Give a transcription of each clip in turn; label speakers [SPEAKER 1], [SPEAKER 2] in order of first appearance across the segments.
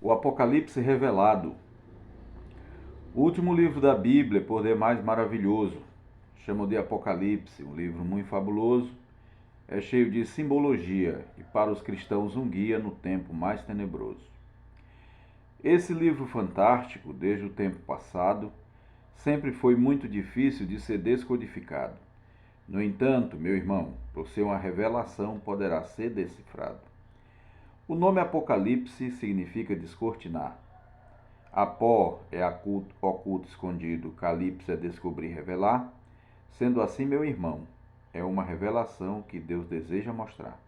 [SPEAKER 1] O Apocalipse revelado. O último livro da Bíblia, por demais maravilhoso, chamo de Apocalipse, um livro muito fabuloso, é cheio de simbologia e para os cristãos um guia no tempo mais tenebroso. Esse livro fantástico, desde o tempo passado, sempre foi muito difícil de ser descodificado. No entanto, meu irmão, por ser uma revelação, poderá ser decifrado. O nome Apocalipse significa descortinar. Apó é oculto, escondido, Calipse é descobrir, revelar. Sendo assim, meu irmão, é uma revelação que Deus deseja mostrar.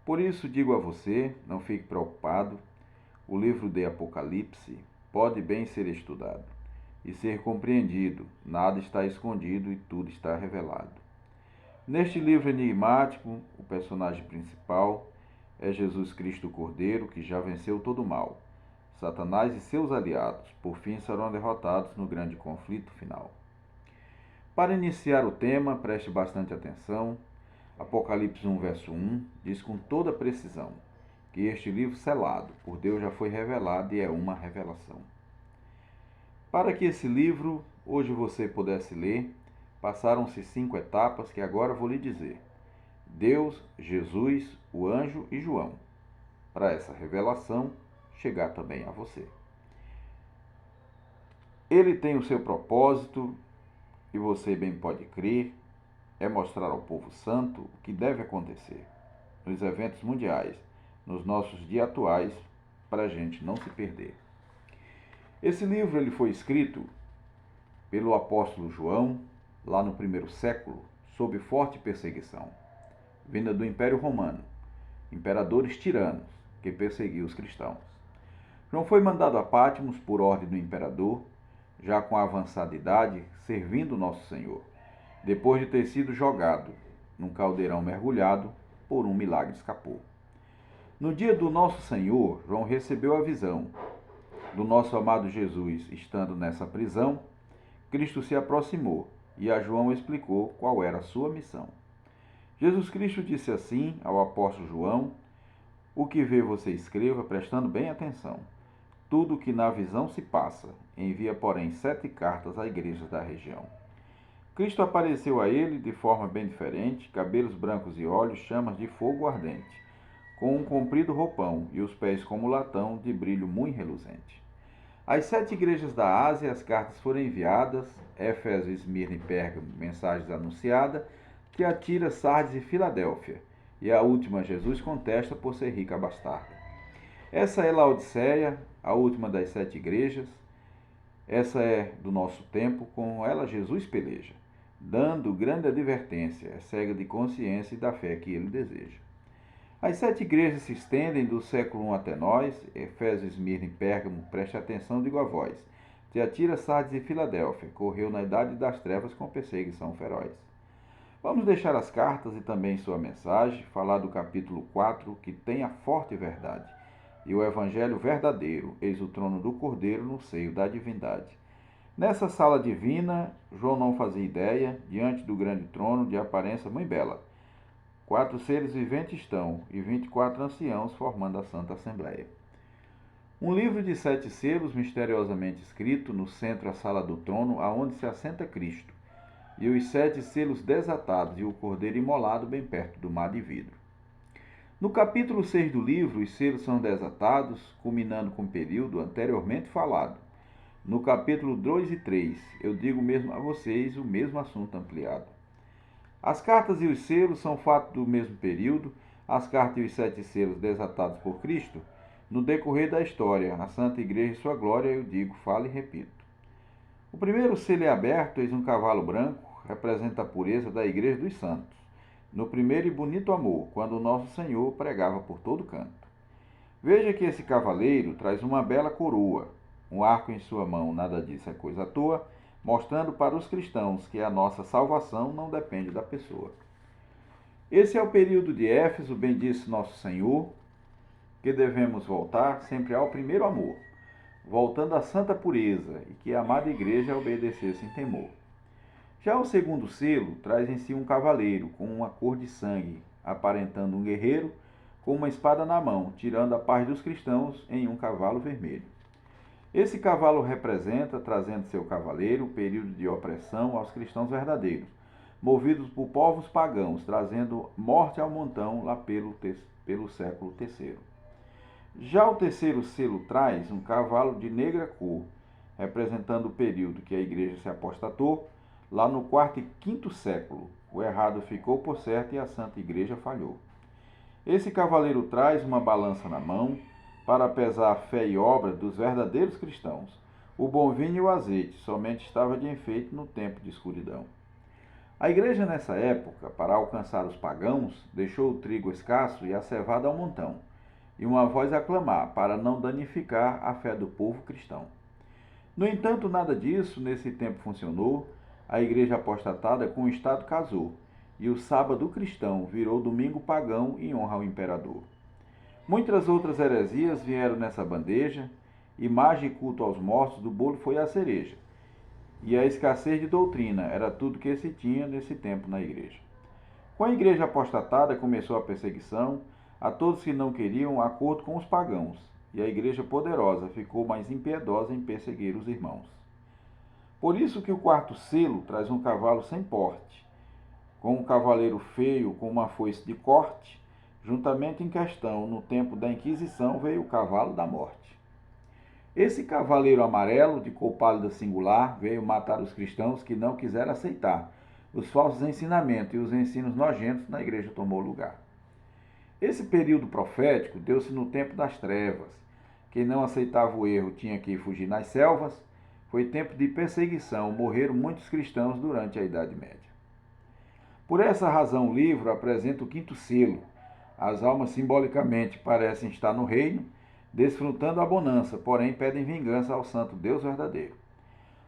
[SPEAKER 1] Por isso digo a você, não fique preocupado, o livro de Apocalipse pode bem ser estudado e ser compreendido, nada está escondido e tudo está revelado. Neste livro enigmático, o personagem principal é Jesus Cristo Cordeiro, que já venceu todo o mal. Satanás e seus aliados, por fim, serão derrotados no grande conflito final. Para iniciar o tema, preste bastante atenção. Apocalipse 1, verso 1, diz com toda precisão que este livro selado por Deus já foi revelado e é uma revelação. Para que esse livro hoje você pudesse ler, passaram-se 5 etapas que agora vou lhe dizer. Deus, Jesus, o anjo e João. Para essa revelação chegar também a você. Ele tem o seu propósito, e você bem pode crer, é mostrar ao povo santo o que deve acontecer nos eventos mundiais, nos nossos dias atuais, para a gente não se perder. Esse livro ele foi escrito pelo apóstolo João, lá no primeiro século, sob forte perseguição, vinda do Império Romano, imperadores tiranos que perseguiam os cristãos. João foi mandado a Patmos por ordem do imperador, já com avançada idade, servindo nosso Senhor, depois de ter sido jogado num caldeirão mergulhado, por um milagre escapou. No dia do nosso Senhor, João recebeu a visão do nosso amado Jesus estando nessa prisão. Cristo se aproximou e a João explicou qual era a sua missão. Jesus Cristo disse assim ao apóstolo João: o que vê você escreva, prestando bem atenção. Tudo o que na visão se passa, envia, porém, 7 cartas à igreja da região. Cristo apareceu a ele de forma bem diferente, cabelos brancos e olhos, chamas de fogo ardente, com um comprido roupão e os pés como latão, de brilho muito reluzente. Às 7 igrejas da Ásia as cartas foram enviadas: Éfeso, Esmirna e Pérgamo, mensagens anunciadas, Tiatira, Sardes e Filadélfia, e a última Jesus contesta por ser rica bastarda. Essa é Laodiceia, a última das 7 igrejas. Essa é do nosso tempo, com ela Jesus peleja, dando grande advertência, é cega de consciência e da fé que ele deseja. As 7 igrejas se estendem do século I até nós: Éfeso, Esmirna e Pérgamo, preste atenção, digo a voz. Tiatira, Sardes e Filadélfia, correu na idade das trevas com perseguição feroz. Vamos deixar as cartas e também sua mensagem, falar do capítulo 4, que tem a forte verdade, e o evangelho verdadeiro, eis o trono do Cordeiro no seio da divindade. Nessa sala divina, João não fazia ideia, diante do grande trono, de aparência muito bela. 4 seres viventes estão, e 24 anciãos formando a Santa Assembleia. Um livro de 7 selos, misteriosamente escrito, no centro a sala do trono, aonde se assenta Cristo, e os 7 selos desatados, e o Cordeiro imolado bem perto do mar de vidro. No capítulo 6 do livro, os selos são desatados, culminando com o período anteriormente falado. No capítulo 2 e 3, eu digo mesmo a vocês o mesmo assunto ampliado. As cartas e os selos são fato do mesmo período, as cartas e os 7 selos desatados por Cristo. No decorrer da história, a Santa Igreja e sua glória, eu digo, falo e repito. O primeiro selo é aberto, eis um cavalo branco, representa a pureza da Igreja dos Santos, no primeiro e bonito amor, quando o nosso Senhor pregava por todo canto. Veja que esse cavaleiro traz uma bela coroa, um arco em sua mão, nada disso é coisa à toa, mostrando para os cristãos que a nossa salvação não depende da pessoa. Esse é o período de Éfeso, bem disse nosso Senhor, que devemos voltar sempre ao primeiro amor, voltando à santa pureza, e que a amada igreja obedecesse em temor. Já o segundo selo traz em si um cavaleiro com uma cor de sangue, aparentando um guerreiro, com uma espada na mão, tirando a paz dos cristãos em um cavalo vermelho. Esse cavalo representa, trazendo seu cavaleiro, o período de opressão aos cristãos verdadeiros, movidos por povos pagãos, trazendo morte ao montão lá pelo século III. Já o terceiro selo traz um cavalo de negra cor, representando o período que a igreja se apostatou, lá no quarto e quinto século. O errado ficou por certo e a Santa Igreja falhou. Esse cavaleiro traz uma balança na mão para pesar a fé e obra dos verdadeiros cristãos. O bom vinho e o azeite somente estava de enfeite no tempo de escuridão. A igreja nessa época, para alcançar os pagãos, deixou o trigo escasso e a cevada ao montão, e uma voz a clamar para não danificar a fé do povo cristão. No entanto, nada disso nesse tempo funcionou. A igreja apostatada com o Estado casou, e o sábado cristão virou domingo pagão em honra ao imperador. Muitas outras heresias vieram nessa bandeja, imagem e culto aos mortos do bolo foi a cereja, e a escassez de doutrina era tudo que se tinha nesse tempo na igreja. Com a igreja apostatada começou a perseguição a todos que não queriam acordo com os pagãos, e a igreja poderosa ficou mais impiedosa em perseguir os irmãos. Por isso que o quarto selo traz um cavalo sem porte, com um cavaleiro feio com uma foice de corte, juntamente em questão, no tempo da Inquisição, veio o cavalo da morte. Esse cavaleiro amarelo, de cor pálida singular, veio matar os cristãos que não quiseram aceitar os falsos ensinamentos e os ensinos nojentos na igreja tomou lugar. Esse período profético deu-se no tempo das trevas. Quem não aceitava o erro tinha que fugir nas selvas. Foi tempo de perseguição, morreram muitos cristãos durante a Idade Média. Por essa razão, o livro apresenta o quinto selo. As almas simbolicamente parecem estar no reino, desfrutando a bonança, porém pedem vingança ao santo Deus verdadeiro.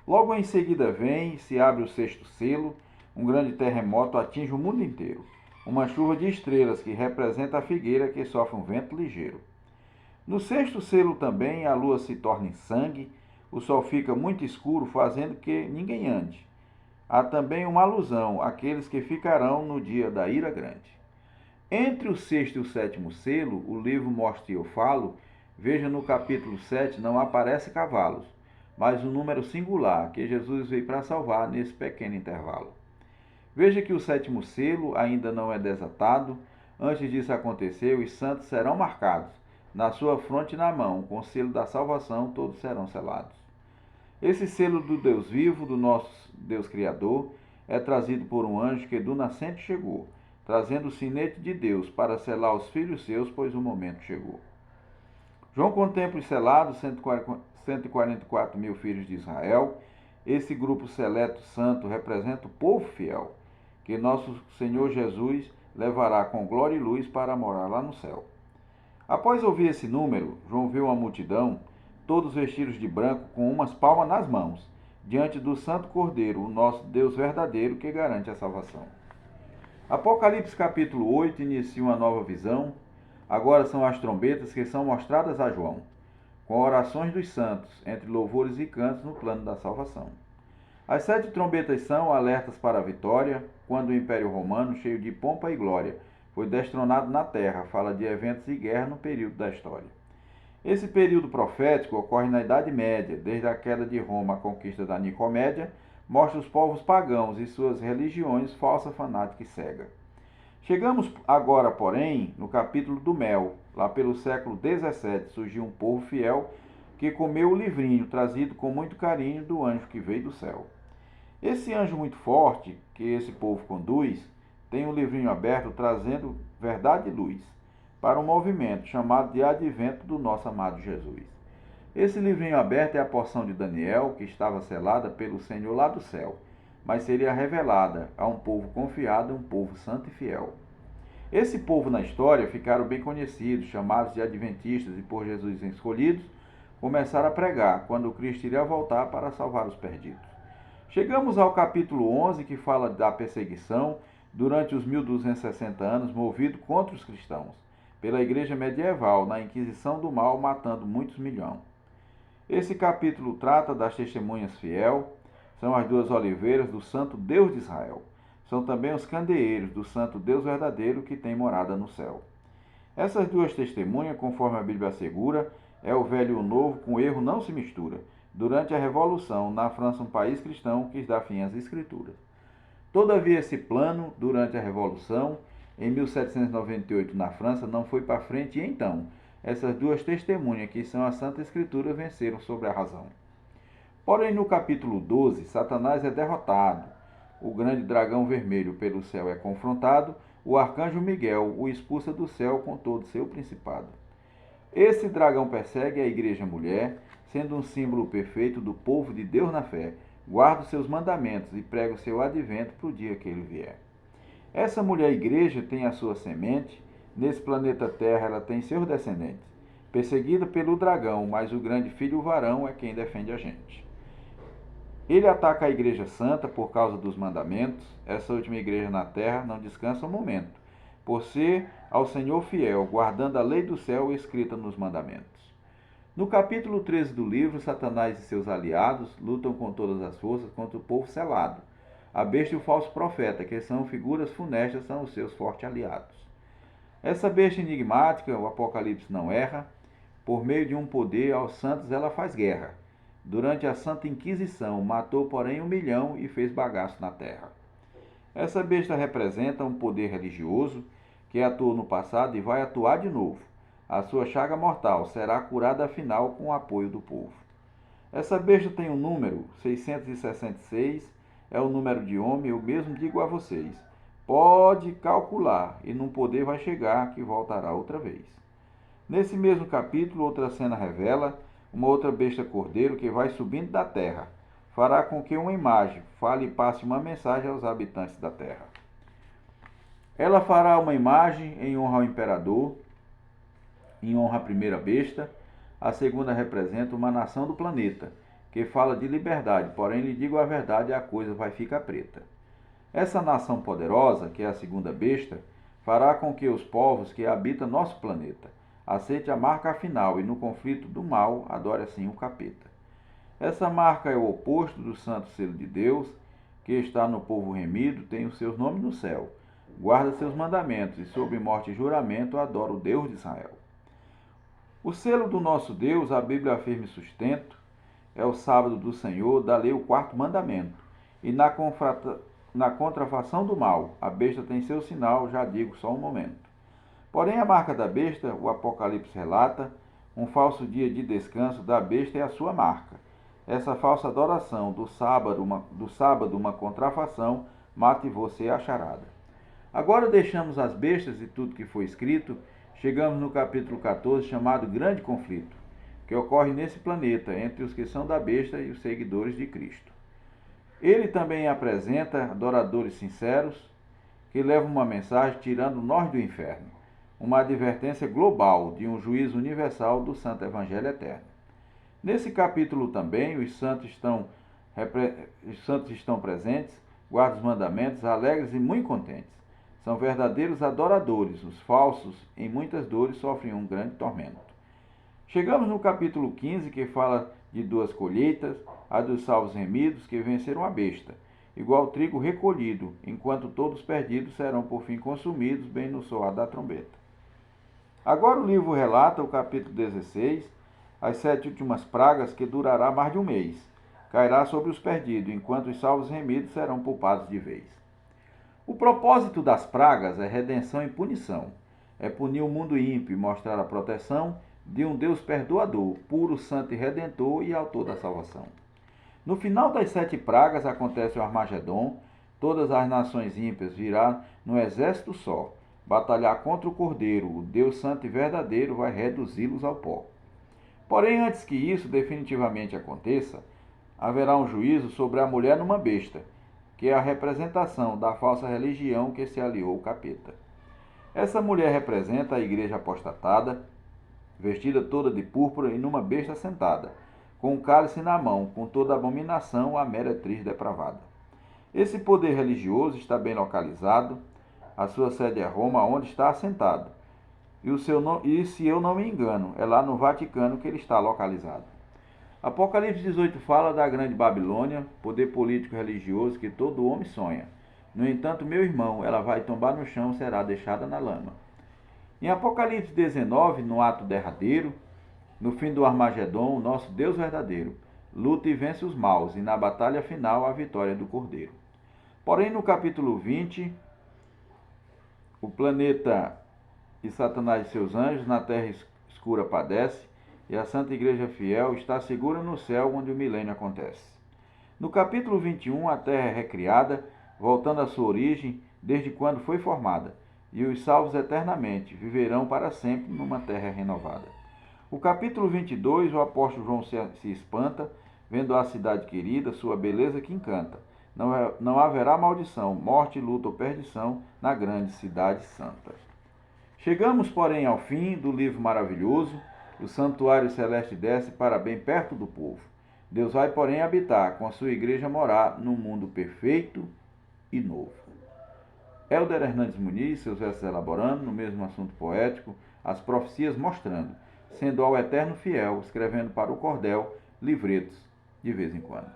[SPEAKER 1] Logo em seguida vem, se abre o sexto selo, um grande terremoto atinge o mundo inteiro. Uma chuva de estrelas que representa a figueira que sofre um vento ligeiro. No sexto selo também a lua se torna em sangue, o sol fica muito escuro, fazendo que ninguém ande. Há também uma alusão àqueles que ficarão no dia da ira grande. Entre o sexto e o sétimo selo, o livro Mostra e Eu Falo, veja no capítulo 7, não aparece cavalos, mas um número singular que Jesus veio para salvar nesse pequeno intervalo. Veja que o sétimo selo ainda não é desatado. Antes disso acontecer, os santos serão marcados, na sua fronte e na mão, com o selo da salvação, todos serão selados. Esse selo do Deus vivo, do nosso Deus Criador, é trazido por um anjo que do nascente chegou, trazendo o sinete de Deus para selar os filhos seus, pois o momento chegou. João contempla os selados, 144 mil filhos de Israel. Esse grupo seleto santo representa o povo fiel, que nosso Senhor Jesus levará com glória e luz para morar lá no céu. Após ouvir esse número, João viu uma multidão, todos vestidos de branco, com umas palmas nas mãos, diante do Santo Cordeiro, o nosso Deus verdadeiro, que garante a salvação. Apocalipse capítulo 8 inicia uma nova visão. Agora são as trombetas que são mostradas a João, com orações dos santos, entre louvores e cantos no plano da salvação. As 7 trombetas são alertas para a vitória, quando o Império Romano, cheio de pompa e glória, foi destronado na terra, fala de eventos de guerra no período da história. Esse período profético ocorre na Idade Média, desde a queda de Roma à conquista da Nicomédia, mostra os povos pagãos e suas religiões falsa, fanática e cega. Chegamos agora, porém, no capítulo do mel. Lá pelo século XVII surgiu um povo fiel que comeu o livrinho trazido com muito carinho do anjo que veio do céu. Esse anjo muito forte que esse povo conduz tem um livrinho aberto trazendo verdade e luz para um movimento chamado de advento do nosso amado Jesus. Esse livrinho aberto é a porção de Daniel, que estava selada pelo Senhor lá do céu, mas seria revelada a um povo confiado, um povo santo e fiel. Esse povo na história ficaram bem conhecidos, chamados de adventistas, e por Jesus escolhidos, começaram a pregar quando Cristo iria voltar para salvar os perdidos. Chegamos ao capítulo 11, que fala da perseguição durante os 1260 anos, movido contra os cristãos, pela igreja medieval, na Inquisição do Mal, matando muitos milhões. Esse capítulo trata das testemunhas fiel, são as 2 oliveiras do santo Deus de Israel. São também os candeeiros do santo Deus verdadeiro que tem morada no céu. Essas duas testemunhas, conforme a Bíblia assegura, é o velho e o novo, com erro não se mistura. Durante a Revolução, na França, um país cristão, quis dar fim às Escrituras. Todavia, esse plano, durante a Revolução, em 1798, na França, não foi para frente e então, essas duas testemunhas, que são a Santa Escritura, venceram sobre a razão. Porém, no capítulo 12, Satanás é derrotado. O grande dragão vermelho pelo céu é confrontado, o arcanjo Miguel o expulsa do céu com todo o seu principado. Esse dragão persegue a igreja mulher, sendo um símbolo perfeito do povo de Deus na fé, guarda os seus mandamentos e prega o seu advento para o dia que ele vier. Essa mulher igreja tem a sua semente, nesse planeta Terra ela tem seus descendentes. Perseguida pelo dragão, mas o grande filho varão é quem defende a gente. Ele ataca a igreja santa por causa dos mandamentos. Essa última igreja na terra não descansa um momento, por ser ao Senhor fiel, guardando a lei do céu escrita nos mandamentos. No capítulo 13 do livro, Satanás e seus aliados lutam com todas as forças contra o povo selado. A besta e o falso profeta, que são figuras funestas, são os seus fortes aliados. Essa besta enigmática, o Apocalipse não erra, por meio de um poder aos santos ela faz guerra. Durante a Santa Inquisição, matou porém 1 milhão e fez bagaço na terra. Essa besta representa um poder religioso que atuou no passado e vai atuar de novo. A sua chaga mortal será curada afinal com o apoio do povo. Essa besta tem um número, 666, é o número de homem, eu mesmo digo a vocês. Pode calcular, e num poder vai chegar que voltará outra vez. Nesse mesmo capítulo, outra cena revela uma outra besta cordeiro que vai subindo da terra. Fará com que uma imagem fale e passe uma mensagem aos habitantes da terra. Ela fará uma imagem em honra ao imperador, em honra à primeira besta. A segunda representa uma nação do planeta, que fala de liberdade, porém lhe digo a verdade, a coisa vai ficar preta. Essa nação poderosa, que é a segunda besta, fará com que os povos que habitam nosso planeta aceite a marca final e no conflito do mal adore assim o capeta. Essa marca é o oposto do santo selo de Deus, que está no povo remido, tem os seus nomes no céu, guarda seus mandamentos e sob morte e juramento adora o Deus de Israel. O selo do nosso Deus, a Bíblia afirma e sustento, é o sábado do Senhor, da-lhe o 4º mandamento. E na contrafação do mal, a besta tem seu sinal, já digo só um momento. Porém, a marca da besta, o Apocalipse relata, um falso dia de descanso da besta é a sua marca. Essa falsa adoração do sábado, uma contrafação, mate você a charada. Agora deixamos as bestas e tudo que foi escrito, chegamos no capítulo 14, chamado Grande Conflito, que ocorre nesse planeta entre os que são da besta e os seguidores de Cristo. Ele também apresenta adoradores sinceros que levam uma mensagem tirando nós do inferno, uma advertência global de um juízo universal do Santo Evangelho Eterno. Nesse capítulo também os santos estão presentes, guardam os mandamentos, alegres e muito contentes. São verdadeiros adoradores, os falsos, em muitas dores, sofrem um grande tormento. Chegamos no capítulo 15, que fala de 2 colheitas, a dos salvos remidos, que venceram a besta, igual trigo recolhido, enquanto todos perdidos serão por fim consumidos, bem no soar da trombeta. Agora o livro relata, o capítulo 16, as 7 últimas pragas, que durará mais de um mês. Cairá sobre os perdidos, enquanto os salvos remidos serão poupados de vez. O propósito das pragas é redenção e punição. É punir o mundo ímpio e mostrar a proteção de um Deus perdoador, puro, santo e redentor e autor da salvação. No final das 7 pragas acontece o Armagedon, todas as nações ímpias virão no exército só. Batalhar contra o Cordeiro, o Deus santo e verdadeiro, vai reduzi-los ao pó. Porém, antes que isso definitivamente aconteça, haverá um juízo sobre a mulher numa besta, que é a representação da falsa religião que se aliou ao capeta. Essa mulher representa a igreja apostatada, vestida toda de púrpura e numa besta sentada, com um cálice na mão, com toda abominação, a meretriz depravada. Esse poder religioso está bem localizado, a sua sede é Roma, onde está assentado. E se eu não me engano, é lá no Vaticano que ele está localizado. Apocalipse 18 fala da grande Babilônia, poder político e religioso que todo homem sonha. No entanto, meu irmão, ela vai tombar no chão e será deixada na lama. Em Apocalipse 19, no ato derradeiro, no fim do Armagedon, o nosso Deus verdadeiro luta e vence os maus, e na batalha final a vitória do Cordeiro. Porém, no capítulo 20, o planeta e Satanás e seus anjos na terra escura padece, e a Santa Igreja Fiel está segura no céu onde o milênio acontece. No capítulo 21, a terra é recriada, voltando à sua origem, desde quando foi formada, e os salvos eternamente viverão para sempre numa terra renovada. O capítulo 22, o apóstolo João se espanta, vendo a cidade querida, sua beleza que encanta. Não haverá maldição, morte, luta ou perdição na grande cidade santa. Chegamos, porém, ao fim do livro maravilhoso. O santuário celeste desce para bem perto do povo. Deus vai, porém, habitar, com a sua igreja morar, num mundo perfeito e novo. Hélder Hernandes Muniz, seus versos elaborando, no mesmo assunto poético, as profecias mostrando, sendo ao Eterno fiel, escrevendo para o cordel livretos de vez em quando.